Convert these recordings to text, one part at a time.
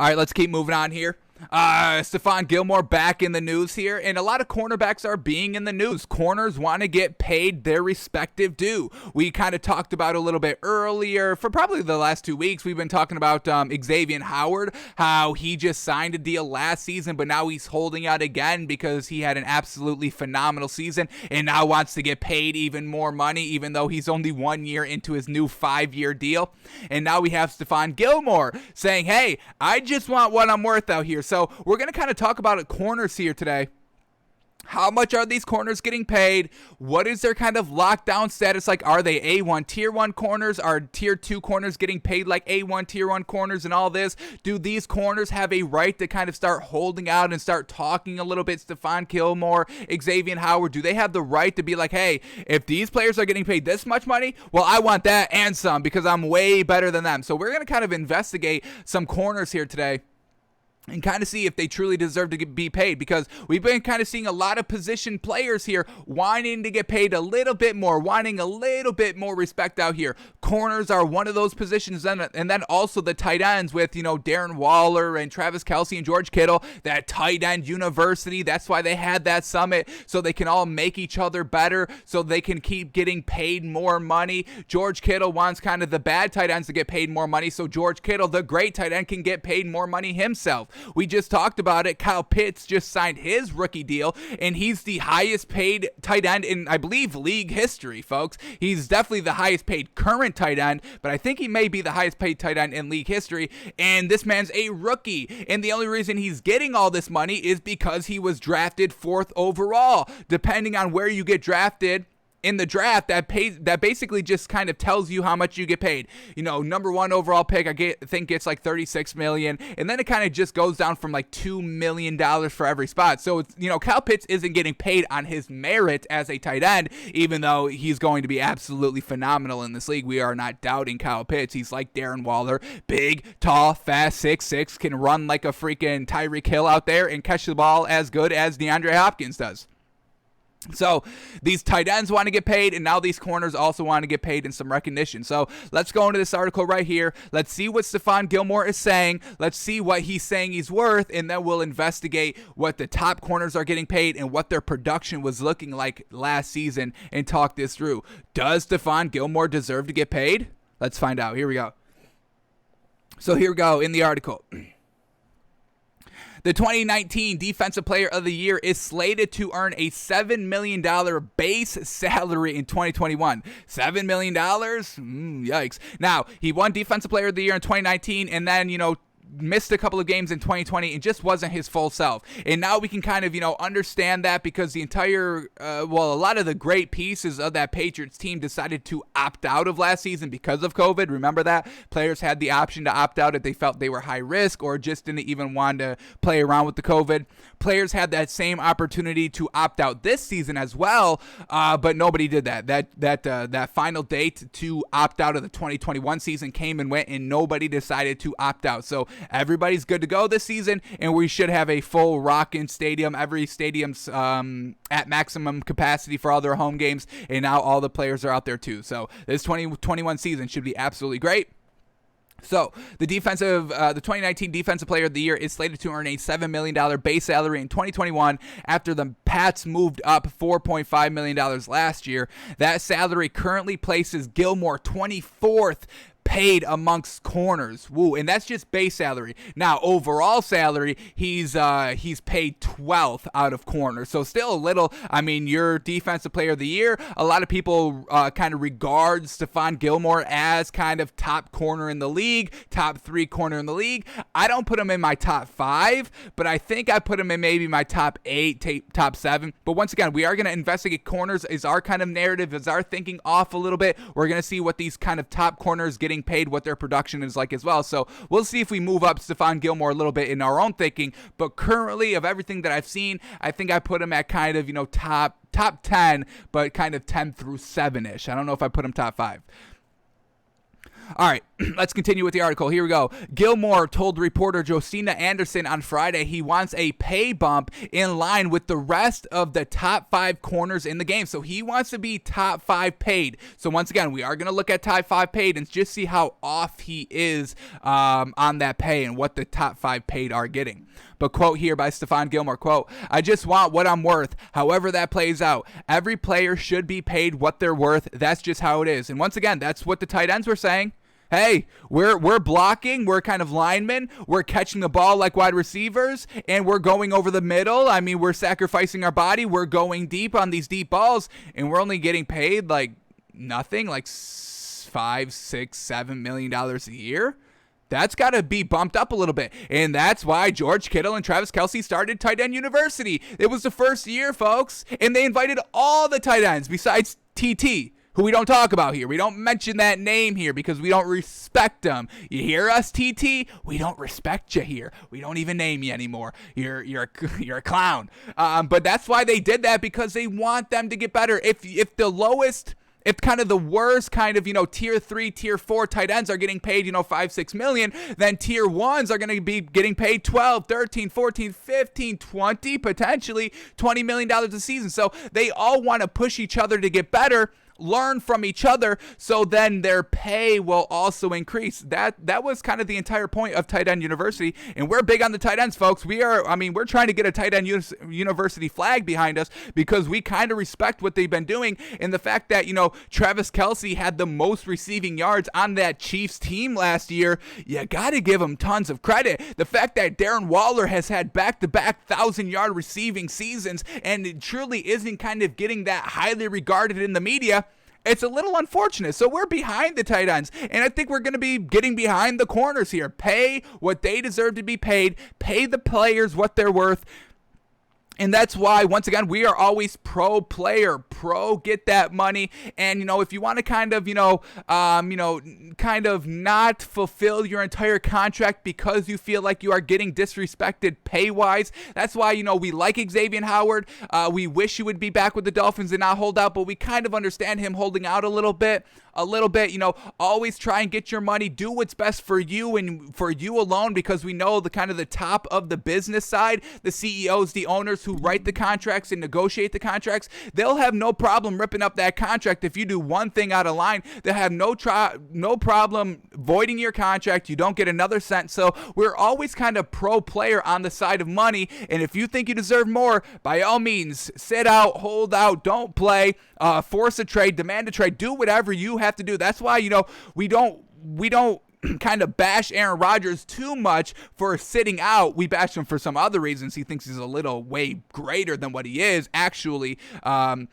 All right, let's keep moving on here. Stephon Gilmore back in the news here, and a lot of cornerbacks are being in the news. Corners want to get paid their respective due. We kind of talked about a little bit earlier, for probably the last 2 weeks, we've been talking about Xavier Howard, how he just signed a deal last season, but now he's holding out again because he had an absolutely phenomenal season, and now wants to get paid even more money, even though he's only 1 year into his new 5-year deal. And now we have Stephon Gilmore saying, hey, I just want what I'm worth out here. So we're going to kind of talk about corners here today. How much are these corners getting paid? What is their kind of lockdown status like? Are they A1 Tier 1 corners? Are Tier 2 corners getting paid like A1 Tier 1 corners and all this? Do these corners have a right to kind of start holding out and start talking a little bit? Stephon Gilmore, Xavier Howard, do they have the right to be like, hey, if these players are getting paid this much money, well, I want that and some because I'm way better than them. So we're going to kind of investigate some corners here today and kind of see if they truly deserve to be paid, because we've been kind of seeing a lot of position players here wanting to get paid a little bit more, wanting a little bit more respect out here. Corners are one of those positions, and then also the tight ends with, Darren Waller and Travis Kelce and George Kittle, that tight end university. That's why they had that summit, so they can all make each other better, so they can keep getting paid more money. George Kittle wants kind of the bad tight ends to get paid more money, so George Kittle, the great tight end, can get paid more money himself. We just talked about it. Kyle Pitts just signed his rookie deal, and he's the highest paid tight end in, I believe, league history, folks. He's definitely the highest paid current tight end, but I think he may be the highest paid tight end in league history, and this man's a rookie, and the only reason he's getting all this money is because he was drafted 4th overall. Depending on where you get drafted in the draft, that basically just kind of tells you how much you get paid. Number 1 overall pick, I think gets like $36 million, and then it kind of just goes down from like $2 million for every spot. So it's, Kyle Pitts isn't getting paid on his merit as a tight end, even though he's going to be absolutely phenomenal in this league. We are not doubting Kyle Pitts. He's like Darren Waller, big, tall, fast, 6'6", can run like a freaking Tyreek Hill out there and catch the ball as good as DeAndre Hopkins does. So these tight ends want to get paid, and now these corners also want to get paid in some recognition. So let's go into this article right here. Let's see what Stephon Gilmore is saying. Let's see what he's saying he's worth, and then we'll investigate what the top corners are getting paid and what their production was looking like last season and talk this through. Does Stephon Gilmore deserve to get paid? Let's find out. Here we go. So here we go in the article. The 2019 Defensive Player of the Year is slated to earn a $7 million base salary in 2021. $7 million? Yikes. Now, he won Defensive Player of the Year in 2019, and then, missed a couple of games in 2020 and just wasn't his full self. And now we can kind of, understand that because the entire, a lot of the great pieces of that Patriots team decided to opt out of last season because of COVID. Remember that? Players had the option to opt out if they felt they were high risk or just didn't even want to play around with the COVID. Players had that same opportunity to opt out this season as well, but nobody did that. That final date to opt out of the 2021 season came and went, and nobody decided to opt out. So everybody's good to go this season, and we should have a full rockin' stadium. Every stadium's at maximum capacity for all their home games, and now all the players are out there too. So this 2021 season should be absolutely great. So the 2019 Defensive Player of the Year is slated to earn a $7 million base salary in 2021 after the Pats moved up $4.5 million last year. That salary currently places Gilmore 24th paid amongst corners. Woo, and that's just base salary. Now, overall salary, he's paid 12th out of corners. So still a little, your Defensive Player of the Year, a lot of people kind of regard Stephon Gilmore as kind of top corner in the league, top 3 corner in the league. I don't put him in my top 5, but I think I put him in maybe my top 8, top 7. But once again, we are going to investigate corners. Is our kind of narrative, is our thinking off a little bit? We're going to see what these kind of top corners getting paid, what their production is like as well. So we'll see if we move up Stephon Gilmore a little bit in our own thinking. But currently, of everything that I've seen, I think I put him at kind of, top 10, but kind of 10 through 7-ish. I don't know if I put him top 5. All right, let's continue with the article. Here we go. Gilmore told reporter Josina Anderson on Friday he wants a pay bump in line with the rest of the top 5 corners in the game. So he wants to be top 5 paid. So once again, we are going to look at top 5 paid and just see how off he is on that pay and what the top 5 paid are getting. But quote here by Stephon Gilmore, quote, "I just want what I'm worth, however that plays out. Every player should be paid what they're worth. That's just how it is." And once again, that's what the tight ends were saying. Hey, we're blocking, we're kind of linemen, we're catching the ball like wide receivers, and we're going over the middle. I mean, we're sacrificing our body, we're going deep on these deep balls, and we're only getting paid like nothing, like $5, $6, $7 million a year. That's got to be bumped up a little bit. And that's why George Kittle and Travis Kelce started Tight End University. It was the first year, folks. And they invited all the tight ends besides TT, who we don't talk about here. We don't mention that name here because we don't respect them. You hear us, TT? We don't respect you here. We don't even name you anymore. You're a clown. But that's why they did that, because they want them to get better. If kind of the worst kind of, tier 3, tier 4 tight ends are getting paid, $5, $6 million, then tier 1s are going to be getting paid 12, 13, 14, 15, 20, potentially $20 million a season. So they all want to push each other to get better, learn from each other, so then their pay will also increase. That was kind of the entire point of Tight End University, and we're big on the tight ends, folks. We're trying to get a Tight End University flag behind us because we kind of respect what they've been doing, and the fact that, Travis Kelce had the most receiving yards on that Chiefs team last year, you got to give him tons of credit. The fact that Darren Waller has had back-to-back 1,000-yard receiving seasons and it truly isn't kind of getting that highly regarded in the media, it's a little unfortunate. So we're behind the tight ends, and I think we're going to be getting behind the corners here. Pay what they deserve to be paid. Pay the players what they're worth. And that's why, once again, we are always pro player, pro get that money. And, if you want to kind of not fulfill your entire contract because you feel like you are getting disrespected pay-wise, that's why, we like Xavier Howard. We wish he would be back with the Dolphins and not hold out, but we kind of understand him holding out a little bit. Always try and get your money, do what's best for you and for you alone, because we know the kind of the top of the business side, the CEOs, the owners who write the contracts and negotiate the contracts, they'll have no problem ripping up that contract if you do one thing out of line. They'll have no problem voiding your contract. You don't get another cent. So we're always kind of pro player on the side of money, and if you think you deserve more, by all means, sit out, hold out, don't play, force a trade, demand a trade, do whatever you have to do. That's why, we don't kind of bash Aaron Rodgers too much for sitting out. We bash him for some other reasons. He thinks he's a little way greater than what he is. Actually,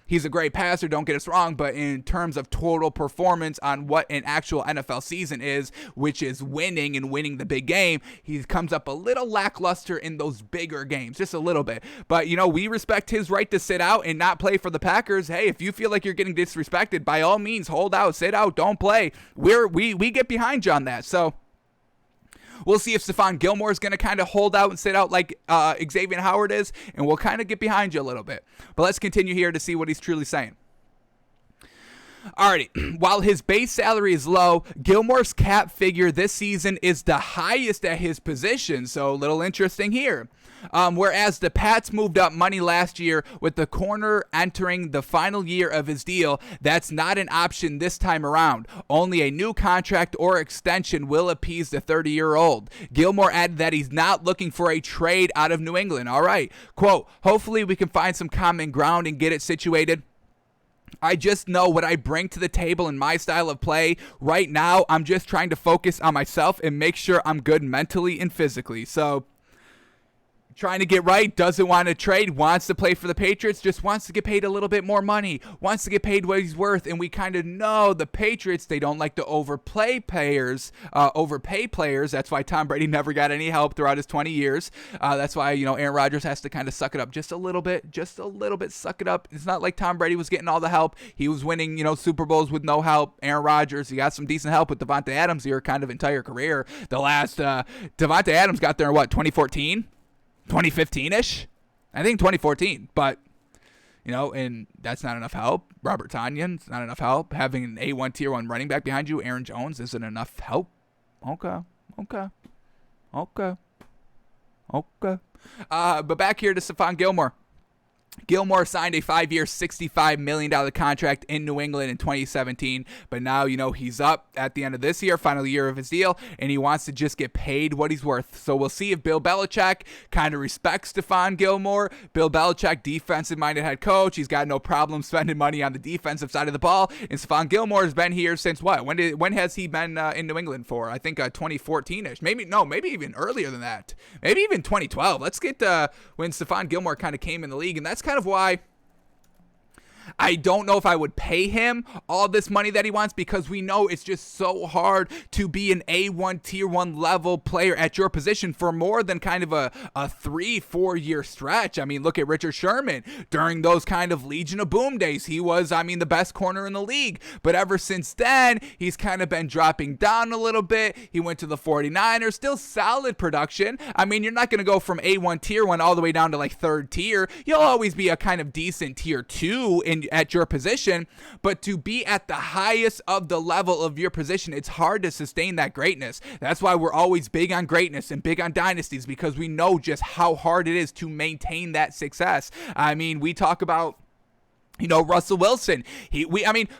he's a great passer, don't get us wrong, but in terms of total performance on what an actual NFL season is, which is winning and winning the big game, he comes up a little lackluster in those bigger games, just a little bit. But, we respect his right to sit out and not play for the Packers. Hey, if you feel like you're getting disrespected, by all means, hold out, sit out, don't play. We get behind you on that. So we'll see if Stephon Gilmore is going to kind of hold out and sit out like Xavier Howard is, and we'll kind of get behind you a little bit. But let's continue here to see what he's truly saying. Alrighty, while his base salary is low, Gilmore's cap figure this season is the highest at his position, so a little interesting here. Whereas the Pats moved up money last year with the corner entering the final year of his deal, that's not an option this time around. Only a new contract or extension will appease the 30-year-old. Gilmore added that he's not looking for a trade out of New England. All right, quote, "Hopefully we can find some common ground and get it situated. I just know what I bring to the table in my style of play. Right now, I'm just trying to focus on myself and make sure I'm good mentally and physically." So, trying to get right, doesn't want to trade, wants to play for the Patriots, just wants to get paid a little bit more money, wants to get paid what he's worth. And we kind of know the Patriots, they don't like to overpay players. That's why Tom Brady never got any help throughout his 20 years. That's why, Aaron Rodgers has to kind of suck it up just a little bit, suck it up. It's not like Tom Brady was getting all the help. He was winning, Super Bowls with no help. Aaron Rodgers, he got some decent help with Devontae Adams here kind of entire career. The last, Devontae Adams got there in 2014? 2015-ish? I think 2014, but, And that's not enough help. Robert Tonyan's not enough help. Having an A1 tier 1 running back behind you, Aaron Jones, isn't enough help. Okay. But back here to Stephon Gilmore. Gilmore signed a 5-year, $65 million contract in New England in 2017, but now, he's up at the end of this year, final year of his deal, and he wants to just get paid what he's worth. So we'll see if Bill Belichick kind of respects Stephon Gilmore. Bill Belichick, defensive-minded head coach. He's got no problem spending money on the defensive side of the ball, and Stephon Gilmore has been here since what? When has he been in New England for? I think 2014-ish. Maybe even earlier than that. Maybe even 2012. Let's get when Stephon Gilmore kind of came in the league, and that's kind of why I don't know if I would pay him all this money that he wants, because we know it's just so hard to be an A1 tier 1 level player at your position for more than kind of a 3-4 year stretch. I mean, look at Richard Sherman. During those kind of Legion of Boom days, he was, the best corner in the league. But ever since then, he's kind of been dropping down a little bit. He went to the 49ers, still solid production. You're not going to go from A1 tier 1 all the way down to like third tier. You'll always be a kind of decent tier 2 at your position, but to be at the highest of the level of your position, it's hard to sustain that greatness. That's why we're always big on greatness and big on dynasties, because we know just how hard it is to maintain that success. We talk about Russell Wilson.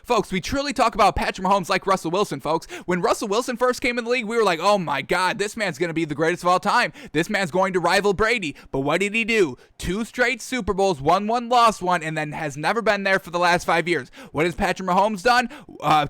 Folks, we truly talk about Patrick Mahomes like Russell Wilson, folks. When Russell Wilson first came in the league, we were like, oh my God, this man's going to be the greatest of all time. This man's going to rival Brady. But what did he do? 2 straight Super Bowls, won one, lost one, and then has never been there for the last 5 years. What has Patrick Mahomes done?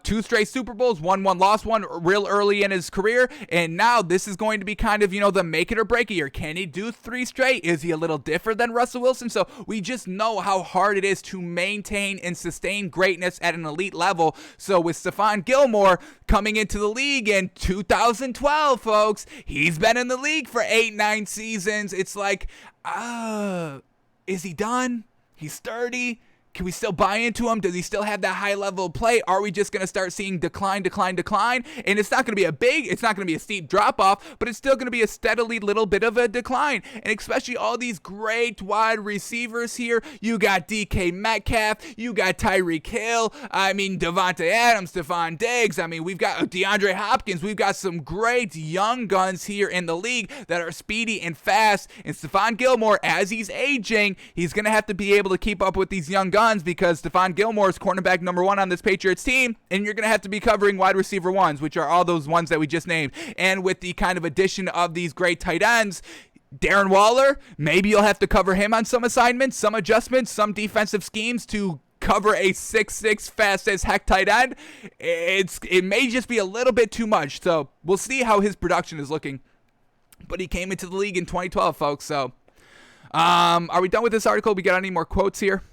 2 straight Super Bowls, won one, lost one, real early in his career. And now this is going to be kind of, the make it or break it year. Can he do 3 straight? Is he a little different than Russell Wilson? So we just know how hard it is to maintain and sustain greatness at an elite level. So with Stephon Gilmore coming into the league in 2012, folks, he's been in the league for 8-9 seasons. It's like, is he done? He's 30. Can we still buy into him? Does he still have that high level of play? Are we just going to start seeing decline? And it's not going to be a steep drop off, but it's still going to be a steadily little bit of a decline. And especially all these great wide receivers here. You got DK Metcalf. You got Tyreek Hill. Devontae Adams, Stephon Diggs. We've got DeAndre Hopkins. We've got some great young guns here in the league that are speedy and fast. And Stephon Gilmore, as he's aging, he's going to have to be able to keep up with these young guns, because Stephon Gilmore is cornerback number 1 on this Patriots team, and you're going to have to be covering wide receiver 1s, which are all those ones that we just named. And with the kind of addition of these great tight ends, Darren Waller, maybe you'll have to cover him on some assignments, some adjustments, some defensive schemes to cover a 6'6" fast as heck tight end. It may just be a little bit too much, so we'll see how his production is looking. But he came into the league in 2012, folks. So are we done with this article? We got any more quotes here?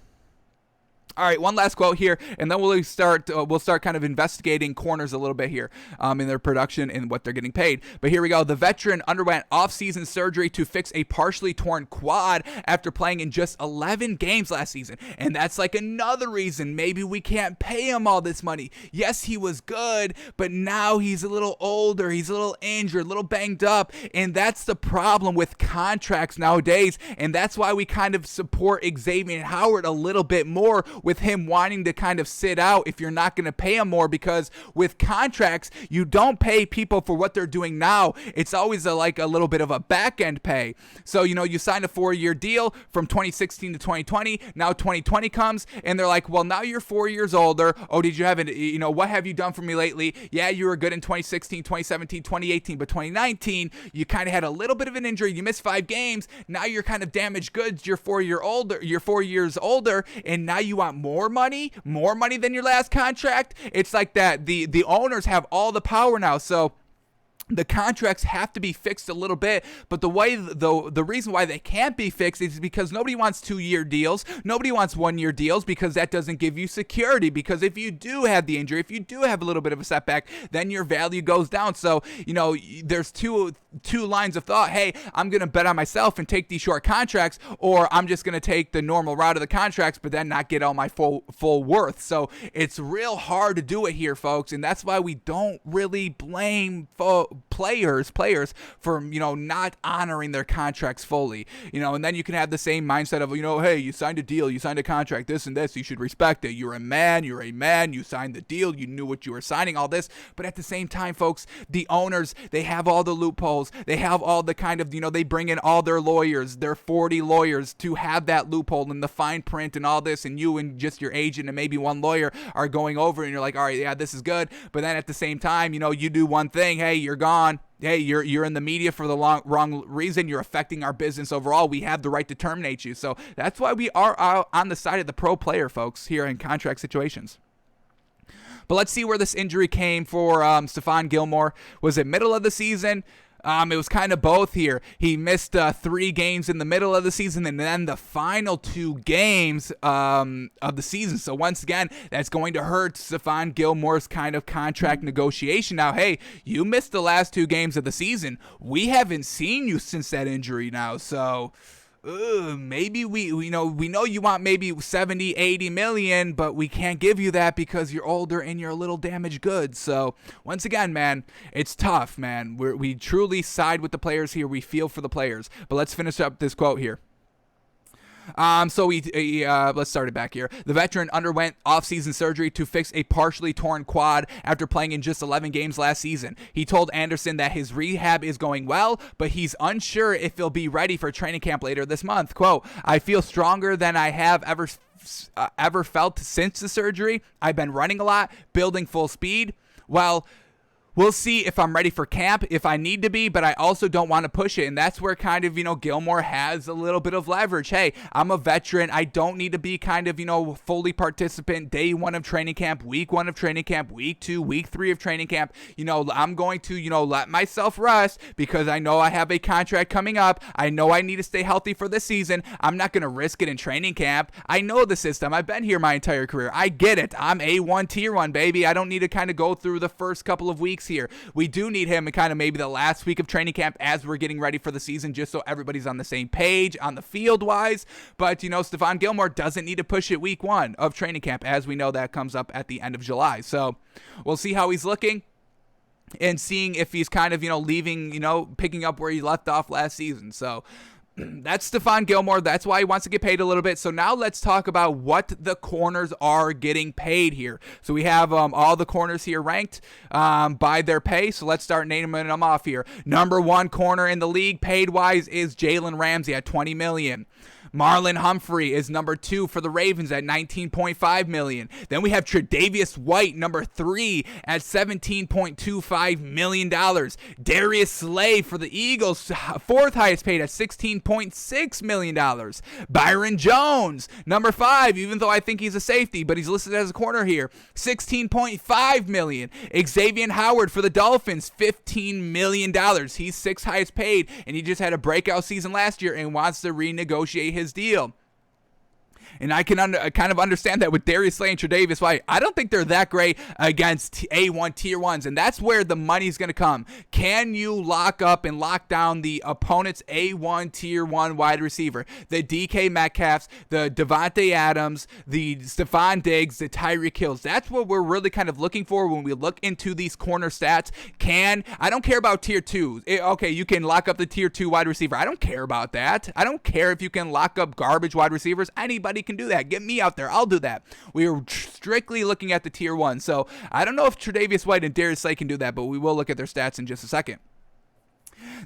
All right, one last quote here, and then we'll start kind of investigating corners a little bit here in their production and what they're getting paid. But here we go. The veteran underwent off-season surgery to fix a partially torn quad after playing in just 11 games last season. And that's like another reason maybe we can't pay him all this money. Yes, he was good, but now he's a little older. He's a little injured, a little banged up. And that's the problem with contracts nowadays. And that's why we kind of support Xavier Howard a little bit more, with him wanting to kind of sit out if you're not going to pay him more, because with contracts, you don't pay people for what they're doing now. It's always a little bit of a back end pay. So, you sign a 4-year deal from 2016 to 2020. Now 2020 comes and they're like, well, now you're 4 years older. Oh, did you have what have you done for me lately? Yeah, you were good in 2016, 2017, 2018, but 2019, you kind of had a little bit of an injury. You missed 5 games. Now you're kind of damaged goods. You're 4 years older, and now you want more money than your last contract. It's like that. The owners have all the power now. So the contracts have to be fixed a little bit, but the reason why they can't be fixed is because nobody wants 2-year deals. Nobody wants 1-year deals, because that doesn't give you security. Because if you do have the injury, if you do have a little bit of a setback, then your value goes down. So, there's two lines of thought. Hey, I'm going to bet on myself and take these short contracts, or I'm just going to take the normal route of the contracts, but then not get all my full worth. So it's real hard to do it here, folks. And that's why we don't really blame players for, not honoring their contracts fully, and then you can have the same mindset of, hey, you signed a deal, you signed a contract, this and this, you should respect it. You're a man, you signed the deal, you knew what you were signing, all this. But at the same time, folks, the owners, they have all the loopholes, they have all the kind of, they bring in all their lawyers, their 40 lawyers to have that loophole and the fine print and all this, and you and just your agent and maybe one lawyer are going over and you're like, all right, yeah, this is good. But then at the same time, you do one thing, hey, you're gone. Hey, you're in the media for the wrong reason. You're affecting our business overall. We have the right to terminate you. So that's why we are on the side of the pro player, folks, here in contract situations. But let's see where this injury came for Stephon Gilmore. Was it middle of the season? It was kind of both here. He missed 3 games in the middle of the season and then the final 2 games of the season. So once again, that's going to hurt Stephon Gilmore's kind of contract negotiation. Now, hey, you missed the last 2 games of the season. We haven't seen you since that injury now. So maybe we know you want maybe 70, 80 million, but we can't give you that because you're older and you're a little damaged goods. So once again, man, it's tough, man. We truly side with the players here. We feel for the players. But let's finish up this quote here. Let's start it back here. The veteran underwent off-season surgery to fix a partially torn quad after playing in just 11 games last season. He told Anderson that his rehab is going well, but he's unsure if he'll be ready for training camp later this month. Quote, I feel stronger than I have ever felt since the surgery. I've been running a lot, building full speed. Well, we'll see if I'm ready for camp, if I need to be, but I also don't want to push it. And that's where kind of, Gilmore has a little bit of leverage. Hey, I'm a veteran. I don't need to be kind of, fully participant day 1 of training camp, week 1 of training camp, week 2, week 3 of training camp. I'm going to, let myself rest because I know I have a contract coming up. I know I need to stay healthy for this season. I'm not going to risk it in training camp. I know the system. I've been here my entire career. I get it. I'm A1 tier 1, baby. I don't need to kind of go through the first couple of weeks here. We do need him in kind of maybe the last week of training camp as we're getting ready for the season, just so everybody's on the same page on the field wise. But Stephon Gilmore doesn't need to push it week 1 of training camp, as we know that comes up at the end of July. So we'll see how he's looking and seeing if he's kind of leaving, picking up where he left off last season. So that's Stephon Gilmore. That's why he wants to get paid a little bit. So now let's talk about what the corners are getting paid here. So we have all the corners here ranked by their pay. So let's start naming them off here. Number 1 corner in the league paid-wise is Jalen Ramsey at $20 million. Marlon Humphrey is number 2 for the Ravens at $19.5 million. Then we have Tre'Davious White, number 3 at $17.25 million. Darius Slay for the Eagles, 4th highest paid at $16.6 million. Byron Jones, number 5, even though I think he's a safety, but he's listed as a corner here, $16.5 million. Xavier Howard for the Dolphins, $15 million. He's 6th highest paid, and he just had a breakout season last year and wants to renegotiate his deal. And I can kind of understand that with Darius Slay and Tre'Davious White. I don't think they're that great against A1 tier 1s, and that's where the money's going to come. Can you lock up and lock down the opponent's A1 tier 1 wide receiver? The DK Metcalfs, the Devontae Adams, the Stephon Diggs, the Tyreek Hills. That's what we're really kind of looking for when we look into these corner stats. I don't care about tier 2. Okay, you can lock up the tier 2 wide receiver. I don't care about that. I don't care if you can lock up garbage wide receivers. Anybody can do that. Get me out there. I'll do that. We are strictly looking at the tier 1. So I don't know if Tre'Davious White and Darius Slay can do that, but we will look at their stats in just a second.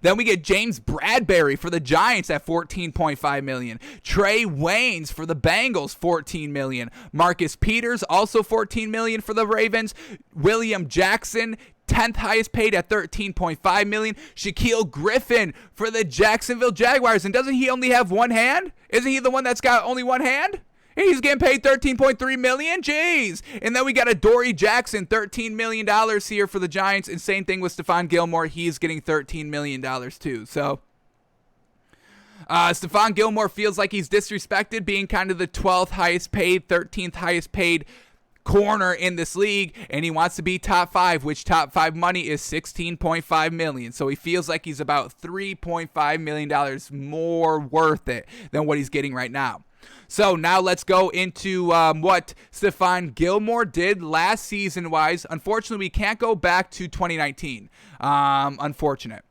Then we get James Bradbury for the Giants at $14.5 million. Trey Waynes for the Bengals, $14 million. Marcus Peters, also $14 million for the Ravens. William Jackson, 10th highest paid at $13.5 million. Shaquille Griffin for the Jacksonville Jaguars. And doesn't he only have one hand? Isn't he the one that's got only one hand? He's getting paid $13.3 million. Jeez. And then we got Adoree Jackson, $13 million here for the Giants. And same thing with Stephon Gilmore. He's getting $13 million too. So Stephon Gilmore feels like he's disrespected, being kind of the 12th highest paid, 13th highest paid corner in this league, and he wants to be top 5, which top 5 money is $16.5 million. So he feels like he's about $3.5 million more worth it than what he's getting right now. So now let's go into what Stephon Gilmore did last season-wise. Unfortunately, we can't go back to 2019. Unfortunate.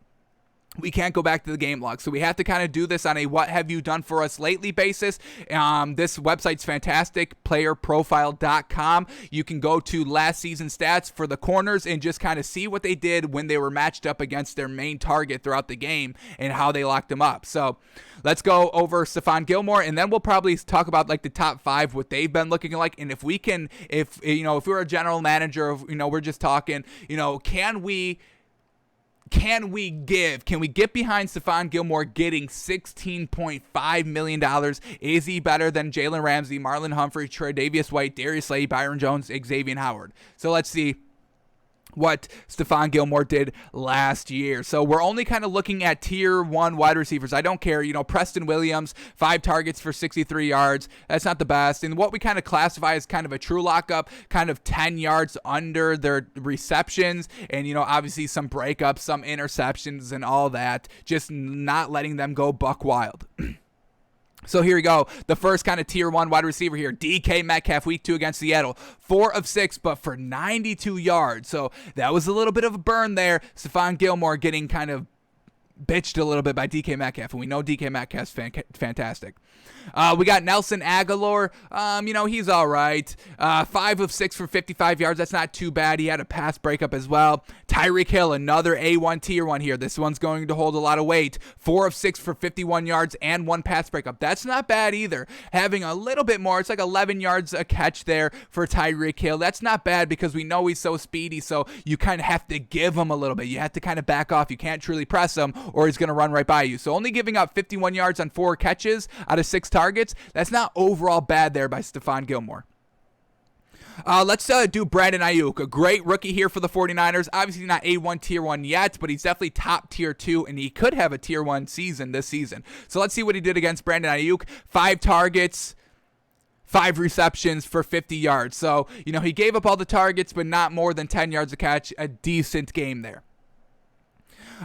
We can't go back to the game log. So we have to kind of do this on a what have you done for us lately basis. This website's fantastic, playerprofile.com. You can go to last season stats for the corners and just kind of see what they did when they were matched up against their main target throughout the game and how they locked them up. So let's go over Stephon Gilmore, and then we'll probably talk about like the top 5, what they've been looking like. And if we can, if we're a general manager, we're just talking, can we get behind Stephon Gilmore getting $16.5 million? Is he better than Jalen Ramsey, Marlon Humphrey, Tre'Davious White, Darius Slay, Byron Jones, Xavier Howard? So let's see what Stephon Gilmore did last year. So we're only kind of looking at tier 1 wide receivers. I don't care. Preston Williams, 5 targets for 63 yards. That's not the best. And what we kind of classify as kind of a true lockup, kind of 10 yards under their receptions. And, obviously some breakups, some interceptions and all that. Just not letting them go buck wild. So here we go. The first kind of tier 1 wide receiver here, DK Metcalf, week 2 against Seattle. 4 of 6, but for 92 yards. So that was a little bit of a burn there. Stephon Gilmore getting kind of bitched a little bit by DK Metcalf, and we know DK Metcalf's fantastic. We got Nelson Aguilar. He's all right. 5 of 6 for 55 yards. That's not too bad. He had a pass breakup as well. Tyreek Hill, another A1 tier 1 here. This one's going to hold a lot of weight. 4 of 6 for 51 yards and 1 pass breakup. That's not bad either. Having a little bit more. It's like 11 yards a catch there for Tyreek Hill. That's not bad because we know he's so speedy, so you kind of have to give him a little bit. You have to kind of back off. You can't truly press him or he's going to run right by you. So only giving up 51 yards on 4 catches out of 6 targets. That's not overall bad there by Stephon Gilmore. Let's do Brandon Ayuk, a great rookie here for the 49ers. Obviously not A1 tier 1 yet, but he's definitely top tier 2, and he could have a tier 1 season this season. So let's see what he did against Brandon Ayuk. 5 targets, 5 receptions for 50 yards. So, he gave up all the targets, but not more than 10 yards a catch. A decent game there.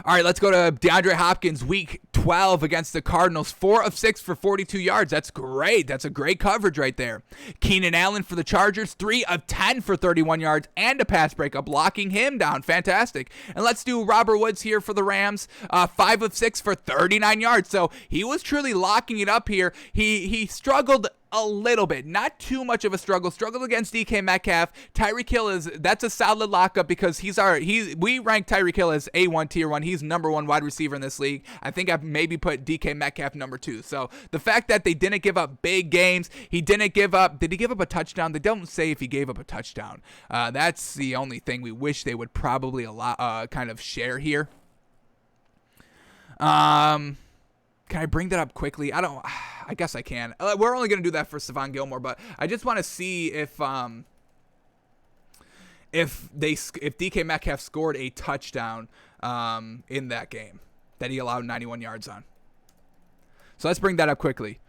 All right, let's go to DeAndre Hopkins, week 12 against the Cardinals. 4 of 6 for 42 yards. That's great. That's a great coverage right there. Keenan Allen for the Chargers, 3 of 10 for 31 yards and a pass breakup, locking him down. Fantastic. And let's do Robert Woods here for the Rams. 5 of 6 for 39 yards. So he was truly locking it up here. He struggled a little bit, not too much of a struggled against DK Metcalf. Tyreek Hill that's a solid lockup because we rank Tyreek Hill as A1 tier 1. He's number 1 wide receiver in this league. I think I've maybe put DK Metcalf number 2. So the fact that they didn't give up big games, did he give up a touchdown? They don't say if he gave up a touchdown. That's the only thing we wish they would probably kind of share here. Can I bring that up quickly? I guess I can. We're only going to do that for Stephon Gilmore, but I just want to see if DK Metcalf scored a touchdown in that game that he allowed 91 yards on. So let's bring that up quickly,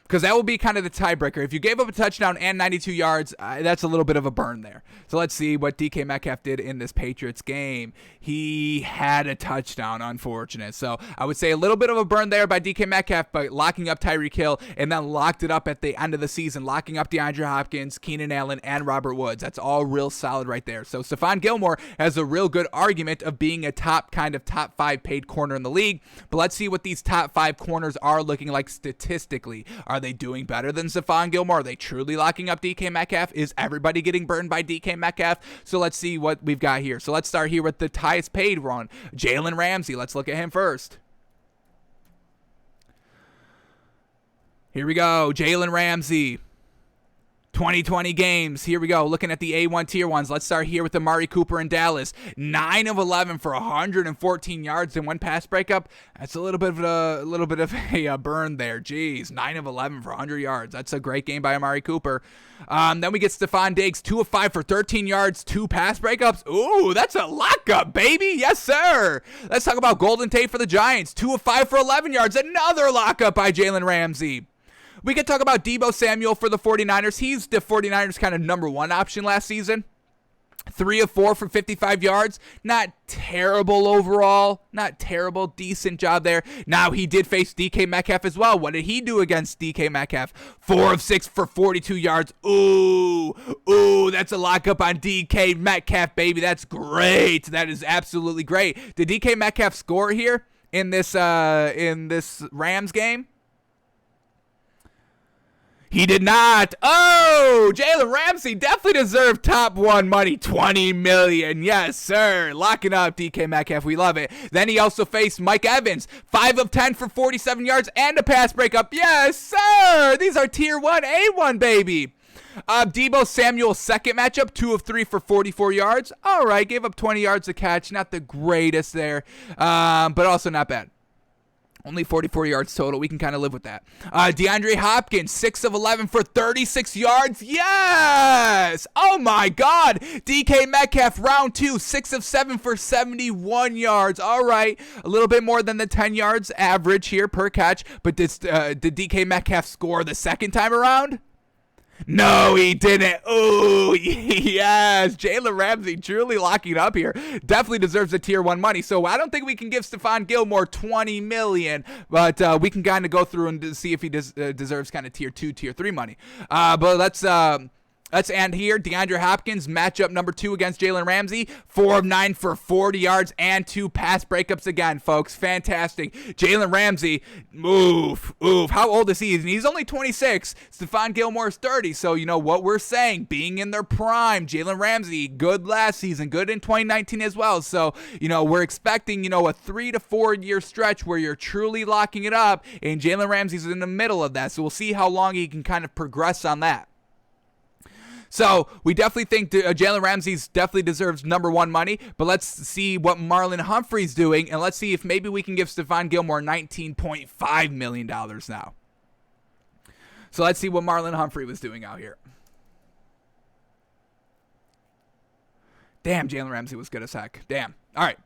because that will be kind of the tiebreaker. If you gave up a touchdown and 92 yards, that's a little bit of a burn there. So let's see what DK Metcalf did in this Patriots game. He had a touchdown, unfortunate. So I would say a little bit of a burn there by DK Metcalf, but locking up Tyreek Hill and then locked it up at the end of the season, locking up DeAndre Hopkins, Keenan Allen, and Robert Woods. That's all real solid right there. So Stephon Gilmore has a real good argument of being a top 5 paid corner in the league. But let's see what these top 5 corners are looking like statistically. Are they doing better than Stephon Gilmore? Are they truly locking up DK Metcalf? Is everybody getting burned by DK Metcalf? So let's see what we've got here. So let's start here with the highest paid one, Jalen Ramsey. Let's look at him first. Here we go, Jalen Ramsey. 2020 games. Here we go. Looking at the A1 tier 1s. Let's start here with Amari Cooper in Dallas. 9 of 11 for 114 yards and 1 pass breakup. That's a little bit of a burn there. Jeez, 9 of 11 for 100 yards. That's a great game by Amari Cooper. Then we get Stephon Diggs, 2 of 5 for 13 yards, 2 pass breakups. Ooh, that's a lockup, baby. Yes, sir. Let's talk about Golden Tate for the Giants. 2 of 5 for 11 yards. Another lockup by Jalen Ramsey. We could talk about Deebo Samuel for the 49ers. He's the 49ers kind of number 1 option last season. 3 of 4 for 55 yards. Not terrible overall. Not terrible. Decent job there. Now, he did face DK Metcalf as well. What did he do against DK Metcalf? 4 of 6 for 42 yards. Ooh, that's a lockup on DK Metcalf, baby. That's great. That is absolutely great. Did DK Metcalf score here in this Rams game? He did not. Oh, Jalen Ramsey definitely deserved top one money. $20 million. Yes, sir. Locking up DK Metcalf. We love it. Then he also faced Mike Evans. 5 of 10 for 47 yards and a pass breakup. Yes, sir. These are tier 1, A1, baby. Deebo Samuel's second matchup, 2 of 3 for 44 yards. All right, gave up 20 yards a catch. Not the greatest there, but also not bad. Only 44 yards total. We can kind of live with that. DeAndre Hopkins, 6 of 11 for 36 yards. Yes! Oh, my God. DK Metcalf, round 2, 6 of 7 for 71 yards. All right. A little bit more than the 10 yards average here per catch. But did DK Metcalf score the second time around? No, he didn't. Oh, yes. Jalen Ramsey truly locking up here. Definitely deserves a tier 1 money. So I don't think we can give Stephon Gilmore $20 million, but we can kind of go through and see if he deserves kind of tier 2, tier 3 money. But let's end here. DeAndre Hopkins, matchup number 2 against Jalen Ramsey. 4 of 9 for 40 yards and 2 pass breakups again, folks. Fantastic. Jalen Ramsey, oof. How old is he? He's only 26. Stephon Gilmore is 30. So, you know what we're saying, being in their prime. Jalen Ramsey, good last season, good in 2019 as well. So, you know, we're expecting, you know, a 3 to 4 year stretch where you're truly locking it up. And Jalen Ramsey's in the middle of that. So we'll see how long he can kind of progress on that. So we definitely think Jalen Ramsey definitely deserves number 1 money, but let's see what Marlon Humphrey's doing, and let's see if maybe we can give Stephon Gilmore $19.5 million now. So let's see what Marlon Humphrey was doing out here. Damn, Jalen Ramsey was good as heck. Damn. All right.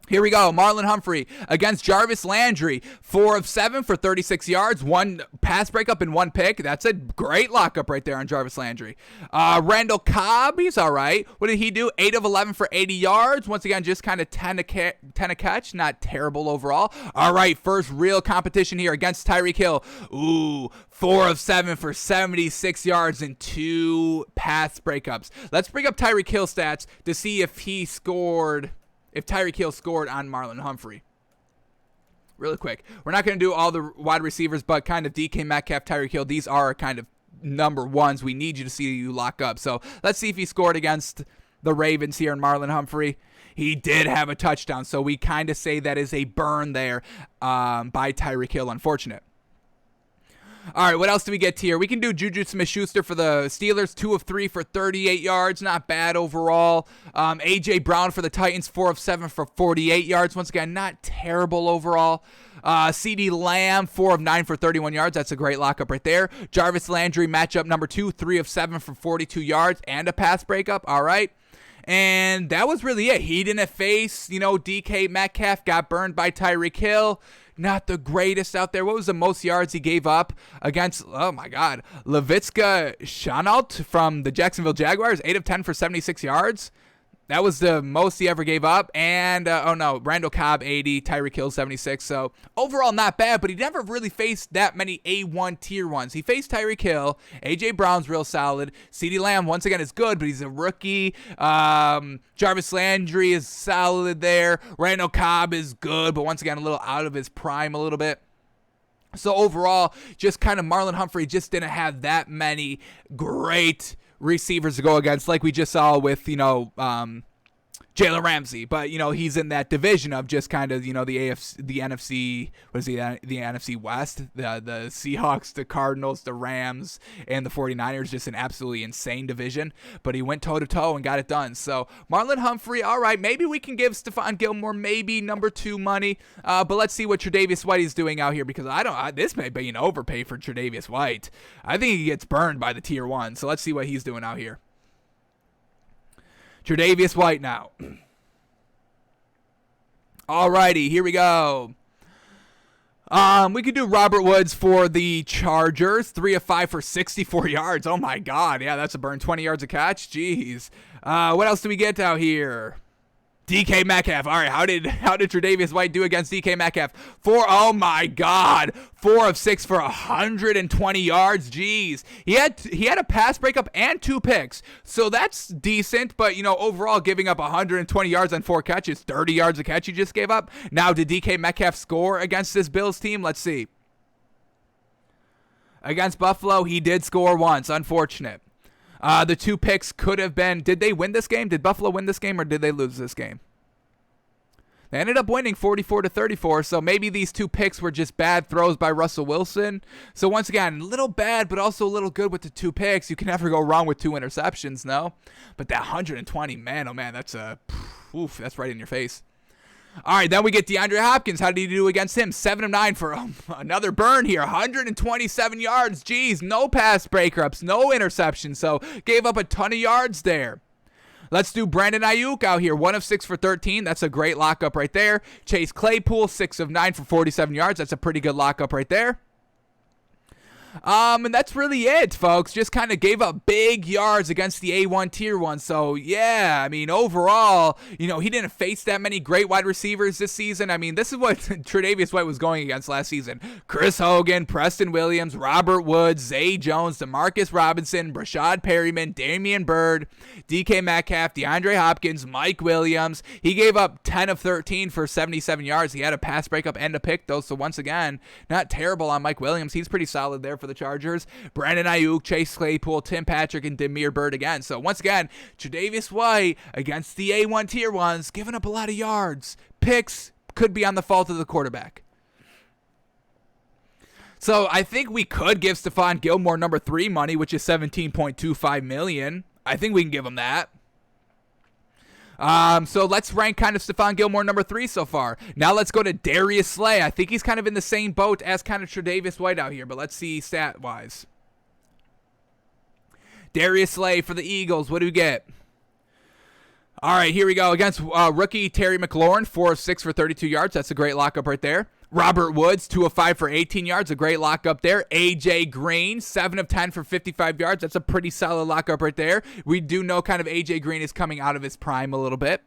Here we go. Marlon Humphrey against Jarvis Landry. 4 of 7 for 36 yards. 1 pass breakup and 1 pick. That's a great lockup right there on Jarvis Landry. Randall Cobb, he's all right. What did he do? 8 of 11 for 80 yards. Once again, just kind of 10 a catch. Not terrible overall. All right, first real competition here against Tyreek Hill. Ooh, 4 of 7 for 76 yards and 2 pass breakups. Let's bring up Tyreek Hill stats to see if Tyreek Hill scored on Marlon Humphrey. Really quick. We're not going to do all the wide receivers, but kind of DK Metcalf, Tyreek Hill. These are kind of number 1s. We need you to see you lock up. So let's see if he scored against the Ravens here in Marlon Humphrey. He did have a touchdown, so we kind of say that is a burn there by Tyreek Hill. Unfortunate. All right, what else do we get here? We can do Juju Smith-Schuster for the Steelers, 2 of 3 for 38 yards. Not bad overall. A.J. Brown for the Titans, 4 of 7 for 48 yards. Once again, not terrible overall. CeeDee Lamb, 4 of 9 for 31 yards. That's a great lockup right there. Jarvis Landry, matchup number 2, 3 of 7 for 42 yards and a pass breakup. All right. And that was really it. He didn't face, DK Metcalf, got burned by Tyreek Hill. Not the greatest out there. What was the most yards he gave up against, oh my God, Laviska Shenault from the Jacksonville Jaguars? 8 of 10 for 76 yards. That was the most he ever gave up. And, Randall Cobb, 80, Tyreek Hill, 76. So, overall, not bad, but he never really faced that many A1 tier 1s. He faced Tyreek Hill. A.J. Brown's real solid. CeeDee Lamb, once again, is good, but he's a rookie. Jarvis Landry is solid there. Randall Cobb is good, but once again, a little out of his prime a little bit. So, overall, just kind of Marlon Humphrey just didn't have that many great receivers to go against, like we just saw with Jalen Ramsey, but he's in that division of just kind of the NFC, the NFC West, the Seahawks, the Cardinals, the Rams, and the 49ers, just an absolutely insane division. But he went toe to toe and got it done. So Marlon Humphrey, all right, maybe we can give Stephon Gilmore maybe number 2 money, but let's see what Tre'Davious White is doing out here, because this may be an overpay for Tre'Davious White. I think he gets burned by the tier 1. So let's see what he's doing out here. Tre'Davious White now. Alrighty, here we go. We could do Robert Woods for the Chargers. 3 of 5 for 64 yards. Oh my God. Yeah, that's a burn. 20 yards a catch. Jeez. What else do we get out here? DK Metcalf. All right, how did Tre'Davious White do against DK Metcalf? Oh my God, 4 of 6 for 120 yards. Jeez, he had a pass breakup and 2 picks, so that's decent. But overall, giving up 120 yards on 4 catches, 30 yards a catch he just gave up. Now, did DK Metcalf score against this Bills team? Let's see. Against Buffalo, he did score once. Unfortunate. The 2 picks could have been, did they win this game? Did Buffalo win this game or did they lose this game? They ended up winning 44-34, so maybe these 2 picks were just bad throws by Russell Wilson. So once again, a little bad, but also a little good with the 2 picks. You can never go wrong with 2 interceptions, no? But that 120, man, oh man, that's that's right in your face. All right, then we get DeAndre Hopkins. How did he do against him? 7 of 9 for another burn here. 127 yards. Jeez, no pass breakups, no interceptions. So gave up a ton of yards there. Let's do Brandon Ayuk out here. 1 of 6 for 13. That's a great lockup right there. Chase Claypool, 6 of 9 for 47 yards. That's a pretty good lockup right there. And that's really it, folks. Just kind of gave up big yards against the A1 Tier 1. So, yeah, I mean, overall, he didn't face that many great wide receivers this season. I mean, this is what Tre'Davious White was going against last season. Chris Hogan, Preston Williams, Robert Woods, Zay Jones, Demarcus Robinson, Brashad Perryman, Damian Byrd, DK Metcalf, DeAndre Hopkins, Mike Williams. He gave up 10 of 13 for 77 yards. He had a pass breakup and a pick, though. So, once again, not terrible on Mike Williams. He's pretty solid there for the Chargers. Brandon Ayuk, Chase Claypool, Tim Patrick, and Damian Byrd again. So once again, Tre'Davious White against the A1 Tier 1s, giving up a lot of yards. Picks could be on the fault of the quarterback. So I think we could give Stephon Gilmore number 3 money, which is $17.25 million. I think we can give him that. So let's rank kind of Stephon Gilmore number 3 so far. Now let's go to Darius Slay. I think he's kind of in the same boat as kind of Tre'Davious White out here, but let's see stat-wise. Darius Slay for the Eagles. What do we get? All right, here we go. Against rookie Terry McLaurin, 4 of 6 for 32 yards. That's a great lockup right there. Robert Woods, 2 of 5 for 18 yards. A great lockup there. A.J. Green, 7 of 10 for 55 yards. That's a pretty solid lockup right there. We do know kind of A.J. Green is coming out of his prime a little bit.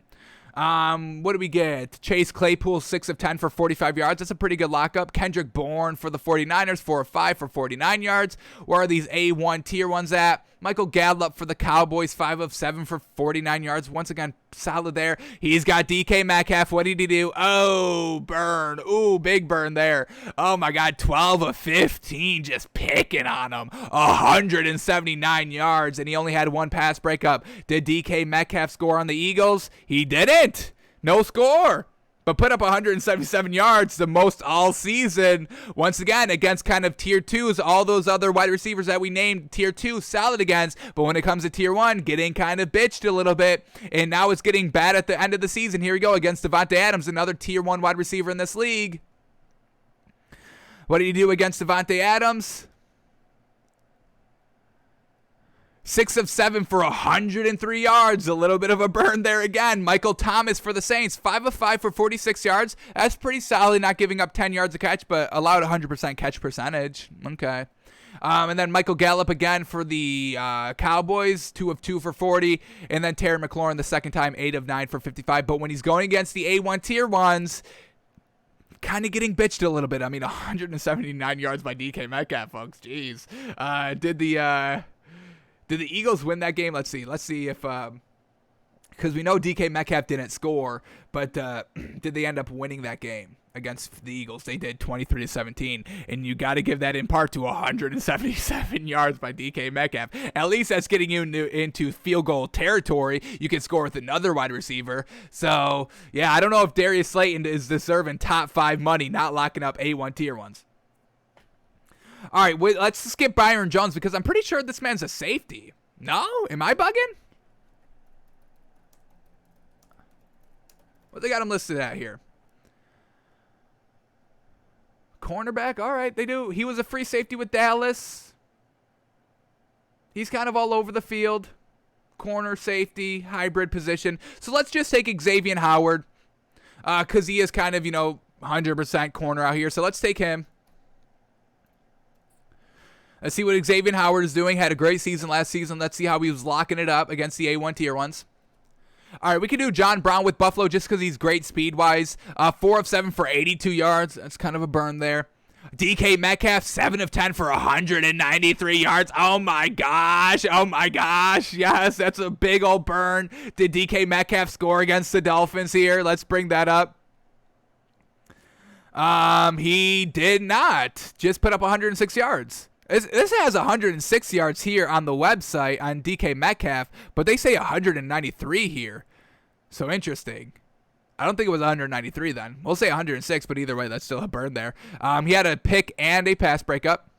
What do we get? Chase Claypool, 6 of 10 for 45 yards. That's a pretty good lockup. Kendrick Bourne for the 49ers, 4 of 5 for 49 yards. Where are these A1 Tier 1s at? Michael Gallup for the Cowboys, 5 of 7 for 49 yards. Once again, solid there. He's got DK Metcalf. What did he do? Oh, burn. Ooh, big burn there. Oh, my God. 12 of 15, just picking on him. 179 yards, and he only had 1 pass breakup. Did DK Metcalf score on the Eagles? He didn't. No score. But put up 177 yards, the most all season. Once again, against kind of Tier 2s, all those other wide receivers that we named Tier 2, solid against. But when it comes to Tier 1, getting kind of bitched a little bit. And now it's getting bad at the end of the season. Here we go against Devontae Adams, another Tier 1 wide receiver in this league. What did he do against Devontae Adams? 6 of 7 for 103 yards. A little bit of a burn there again. Michael Thomas for the Saints. 5 of 5 for 46 yards. That's pretty solid, not giving up 10 yards a catch, but allowed 100% catch percentage. Okay. And then Michael Gallup again for the Cowboys. 2 of 2 for 40. And then Terry McLaurin the second time. 8 of 9 for 55. But when he's going against the A1 Tier 1s, kind of getting bitched a little bit. I mean, 179 yards by DK Metcalf, folks. Jeez. Did the Eagles win that game? Let's see. Let's see if, because we know DK Metcalf didn't score, but did they end up winning that game against the Eagles? They did, 23-17, and you got to give that in part to 177 yards by DK Metcalf. At least that's getting you into field goal territory. You can score with another wide receiver. So, yeah, I don't know if Darius Slayton is deserving top 5 money, not locking up A1 Tier 1s. All right, wait, let's skip Byron Jones because I'm pretty sure this man's a safety. No? Am I bugging? What they got him listed at here? Cornerback? All right, they do. He was a free safety with Dallas. He's kind of all over the field. Corner, safety, hybrid position. So let's just take Xavier Howard because he is kind of, 100% corner out here. So let's take him. Let's see what Xavier Howard is doing. Had a great season last season. Let's see how he was locking it up against the A1 tier ones. All right, we can do John Brown with Buffalo just because he's great speed-wise. 4 of 7 for 82 yards. That's kind of a burn there. DK Metcalf, 7 of 10 for 193 yards. Oh, my gosh. Oh, my gosh. Yes, that's a big old burn. Did DK Metcalf score against the Dolphins here? Let's bring that up. He did not. Just put up 106 yards. This has 106 yards here on the website on DK Metcalf, but they say 193 here. So interesting. I don't think it was 193 then. We'll say 106, but either way, that's still a burn there. He had a pick and a pass breakup.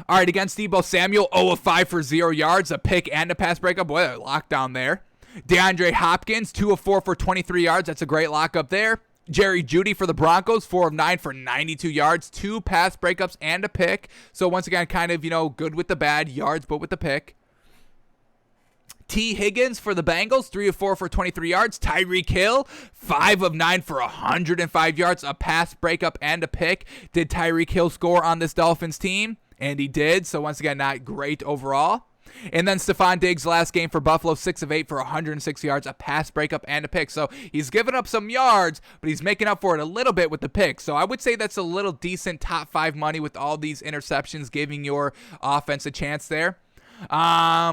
All right, against Deebo Samuel, 0 of 5 for 0 yards, a pick and a pass breakup. Boy, a lockdown there. DeAndre Hopkins, 2 of 4 for 23 yards. That's a great lockup there. Jerry Jeudy for the Broncos, 4 of 9 for 92 yards, 2 pass breakups and a pick. So once again, kind of, good with the bad yards, but with the pick. T. Higgins for the Bengals, 3 of 4 for 23 yards. Tyreek Hill, 5 of 9 for 105 yards, a pass breakup and a pick. Did Tyreek Hill score on this Dolphins team? And he did. So once again, not great overall. And then Stephon Diggs last game for Buffalo, 6 of 8 for 106 yards, a pass breakup and a pick. So he's given up some yards, but he's making up for it a little bit with the pick. So I would say that's a little decent top 5 money with all these interceptions, giving your offense a chance there.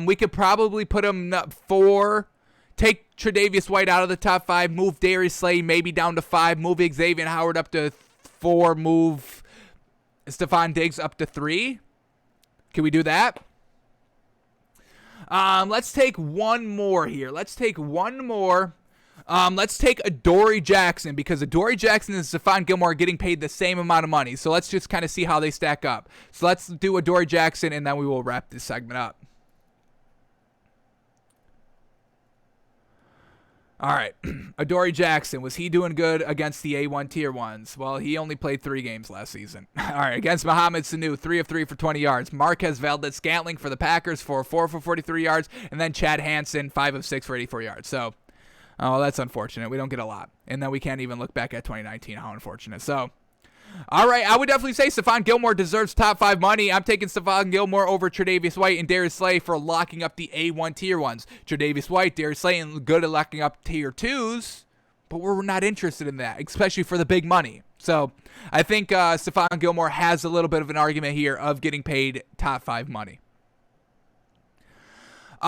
We could probably put him 4. Take Tre'Davious White out of the top 5, move Darius Slay maybe down to 5, move Xavier Howard up to 4, move Stephon Diggs up to 3. Can we do that? Let's take one more here. Let's take Adoree Jackson, because Adoree Jackson and Stephon Gilmore are getting paid the same amount of money. So let's just kind of see how they stack up. So let's do Adoree Jackson, and then we will wrap this segment up. All right. Adoree Jackson, was he doing good against the A1 tier ones? Well, he only played 3 games last season. All right. Against Mohamed Sanu, 3 of 3 for 20 yards. Marquez Valdez-Scantling for the Packers, 4 of 4 for 43 yards. And then Chad Hansen, 5 of 6 for 84 yards. So, that's unfortunate. We don't get a lot. And then we can't even look back at 2019. How unfortunate. So, all right, I would definitely say Stephon Gilmore deserves top 5 money. I'm taking Stephon Gilmore over Tre'Davious White and Darius Slay for locking up the A1 tier ones. Tre'Davious White, Darius Slay, good at locking up tier 2s, but we're not interested in that, especially for the big money. So I think Stephon Gilmore has a little bit of an argument here of getting paid top 5 money.